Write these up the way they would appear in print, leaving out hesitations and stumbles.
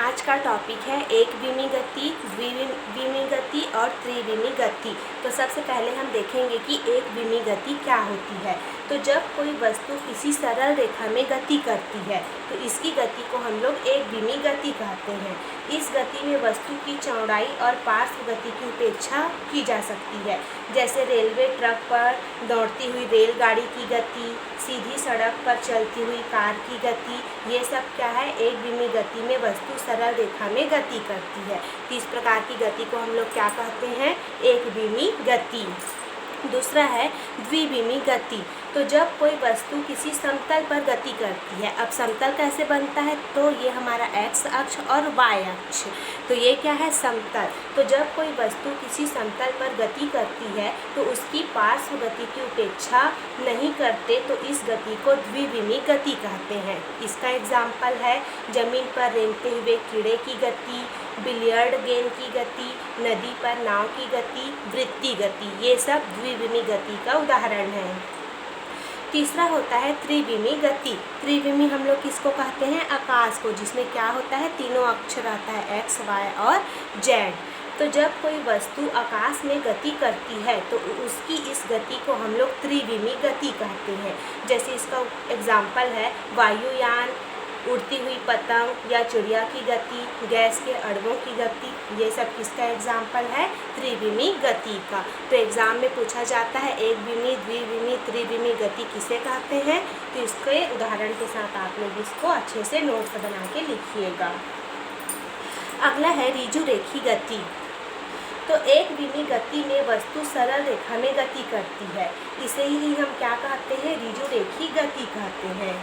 आज का टॉपिक है एक विमी गति, द्विविमी गति और त्रिविमी गति। तो सबसे पहले हम देखेंगे कि एक विमी गति क्या होती है। तो जब कोई वस्तु किसी सरल रेखा में गति करती है तो इसकी गति को हम लोग एक विमी गति कहते हैं। इस गति में वस्तु की चौड़ाई और पार्श्व गति की उपेक्षा की जा सकती है, जैसे रेलवे ट्रैक पर दौड़ती हुई रेलगाड़ी की गति, सीधी सड़क पर चलती हुई कार की गति। ये सब क्या है, एक विमी गति में वस्तु सरल रेखा में गति करती है। तो इस प्रकार की गति को हम लोग क्या कहते हैं, एक विमी गति। दूसरा है द्विविमी गति। तो जब कोई वस्तु किसी समतल पर गति करती है, अब समतल कैसे बनता है, तो ये हमारा एक्स अक्ष और वाई अक्ष। तो ये क्या है, समतल। तो जब कोई वस्तु किसी समतल पर गति करती है तो उसकी पार्श्व गति की उपेक्षा नहीं करते, तो इस गति को द्विविमी गति कहते हैं। इसका एग्जाम्पल है जमीन पर रेंगते हुए कीड़े की गति, बिलियर्ड गेंद की गति, नदी पर नाव की गति, वृत्तीय गति। ये सब द्विविमी गति का उदाहरण है। तीसरा होता है त्रिविमी गति। त्रिविमी हम लोग किसको कहते हैं, आकाश को, जिसमें क्या होता है, तीनों अक्ष रहता है, एक्स, वाई और जेड। तो जब कोई वस्तु आकाश में गति करती है तो उसकी इस गति को हम लोग त्रिविमी गति कहते हैं। जैसे इसका एग्जाम्पल है वायुयान, उड़ती हुई पतंग या चिड़िया की गति, गैस के अणुओं की गति। ये सब किसका एग्जाम्पल है, त्रिविमी गति का। तो एग्जाम में पूछा जाता है एक विमी, द्विविमी, त्रिविमी गति किसे कहते हैं। तो इसके उदाहरण के साथ आप लोग इसको अच्छे से नोट्स बना के लिखिएगा। अगला है ऋजु रेखी गति। तो एक विमी गति में वस्तु सरल रेखा में गति करती है, इसे ही हम क्या कहते हैं, ऋजु रेखी गति कहते हैं।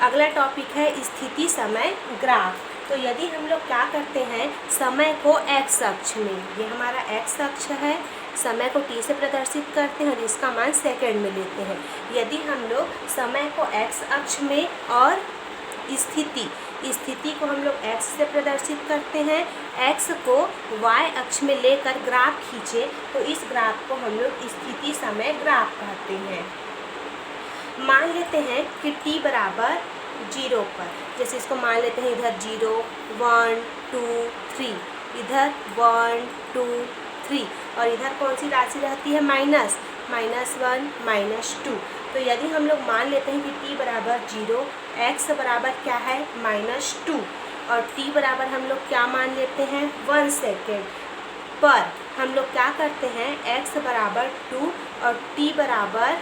अगला टॉपिक है स्थिति समय ग्राफ। तो यदि हम लोग क्या करते हैं, समय को एक्स अक्ष में, ये हमारा एक्स अक्ष है, समय को टी से प्रदर्शित करते हैं और इसका मान सेकंड में लेते हैं। यदि हम लोग समय को एक्स अक्ष में और स्थिति को हम लोग एक्स से प्रदर्शित करते हैं, एक्स को वाई अक्ष में लेकर ग्राफ खींचे तो इस ग्राफ को हम लोग स्थिति समय ग्राफ कहते हैं। मान लेते हैं कि t बराबर 0 पर, जैसे इसको मान लेते हैं इधर 0, 1, 2, 3, इधर 1, 2, 3 और इधर कौन सी राशि रहती है, माइनस, -1, -2। तो यदि हम लोग मान लेते हैं कि t बराबर 0, x बराबर क्या है, -2 और t बराबर हम लोग क्या मान लेते हैं, 1 सेकेंड पर हम लोग क्या करते हैं, x बराबर 2 और t बराबर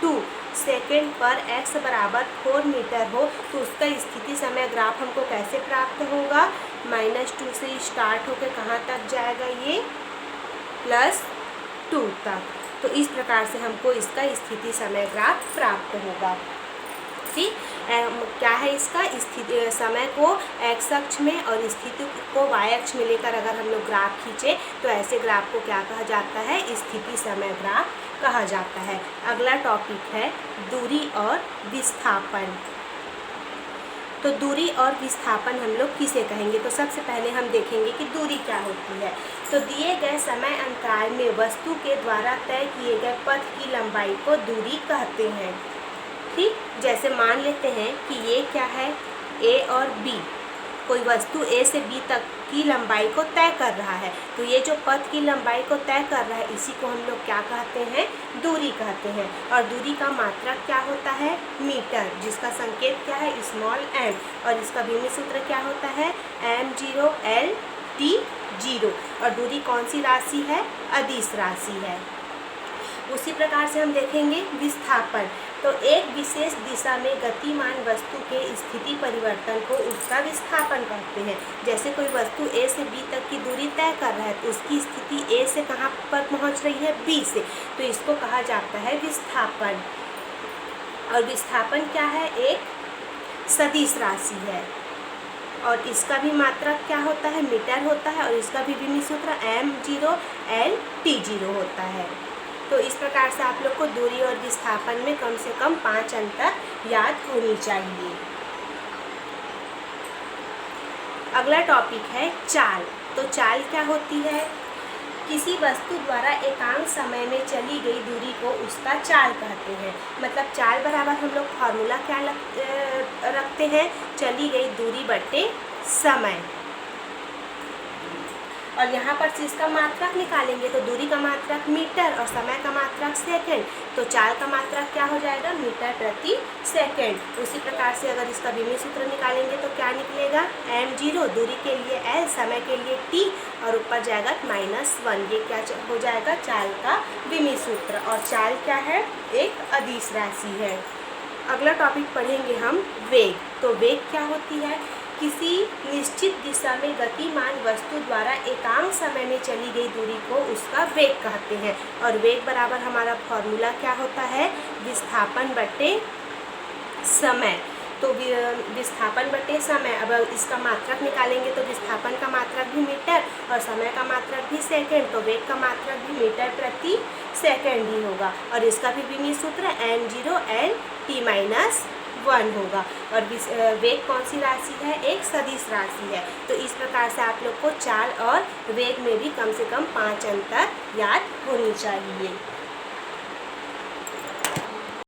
2 सेकेंड पर x बराबर 4 मीटर हो तो उसका स्थिति समय ग्राफ हमको कैसे प्राप्त होगा, -2 से स्टार्ट होकर कहाँ तक जाएगा, ये +2 तक। तो इस प्रकार से हमको इसका स्थिति समय ग्राफ प्राप्त होगा। ठीक, क्या है इसका स्थिति समय को एक्स अक्ष में और स्थिति को वाई अक्ष में लेकर अगर हम लोग ग्राफ खींचे तो ऐसे ग्राफ को क्या कहा जाता है, स्थिति समय ग्राफ कहा जाता है। अगला टॉपिक है दूरी और विस्थापन। तो दूरी और विस्थापन हम लोग किसे कहेंगे, तो सबसे पहले हम देखेंगे कि दूरी क्या होती है। तो दिए गए समय अंतराल में वस्तु के द्वारा तय किए गए पथ की लंबाई को दूरी कहते हैं। ठीक, जैसे मान लेते हैं कि ये क्या है, ए और बी, कोई वस्तु ए से बी तक की लंबाई को तय कर रहा है। तो ये जो पथ की लंबाई को तय कर रहा है इसी को हम लोग क्या कहते हैं, दूरी कहते हैं। और दूरी का मात्रक क्या होता है, मीटर, जिसका संकेत क्या है, स्मॉल m, और इसका विमी सूत्र क्या होता है, m0 l t0। और दूरी कौन सी राशि है, अदिश राशि है। उसी प्रकार से हम देखेंगे विस्थापन। तो एक विशेष दिशा में गतिमान वस्तु के स्थिति परिवर्तन को उसका विस्थापन कहते हैं। जैसे कोई वस्तु ए से बी तक की दूरी तय कर रहा है तो उसकी स्थिति ए से कहाँ पर पहुँच रही है, बी से, तो इसको कहा जाता है विस्थापन। और विस्थापन क्या है, एक सदिश राशि है और इसका भी मात्रक क्या होता है, मीटर होता है और इसका भी विमी सूत्र m0 l t0 होता है। तो इस प्रकार से आप लोग को दूरी और विस्थापन में कम से कम 5 अंतर याद होनी चाहिए। अगला टॉपिक है चाल। तो चाल क्या होती है, किसी वस्तु द्वारा एकांक समय में चली गई दूरी को उसका चाल कहते हैं। मतलब चाल बराबर हम लोग फार्मूला क्या रखते हैं, चली गई दूरी बटे समय। और यहाँ पर से इसका मात्रक निकालेंगे तो दूरी का मात्रक मीटर और समय का मात्रक सेकंड, तो चाल का मात्रक क्या हो जाएगा, मीटर प्रति सेकंड। उसी प्रकार से अगर इसका विमीय सूत्र निकालेंगे तो क्या निकलेगा, m0 दूरी के लिए l, समय के लिए t और ऊपर जाएगा -1। ये क्या हो जाएगा, चाल का विमीय सूत्र। और चाल क्या है, एक अदिश राशि है। अगला टॉपिक पढ़ेंगे हम वेग। तो वेग क्या होती है, किसी निश्चित दिशा में गतिमान वस्तु द्वारा एकांक समय में चली गई दूरी को उसका वेग कहते हैं। और वेग बराबर हमारा फॉर्मूला क्या होता है, विस्थापन बटे समय। तो विस्थापन बटे समय, अब इसका मात्रक निकालेंगे तो विस्थापन का मात्रक भी मीटर और समय का मात्रक भी सेकंड, तो वेग का मात्रक भी मीटर प्रति सेकंड ही होगा। और इसका भी विमीय सूत्र m0 l t-1 होगा। और वेग कौन सी राशि है, एक सदिश राशि है। तो इस प्रकार से आप लोग को चाल और वेग में भी कम से कम 5 अंतर याद होनी चाहिए।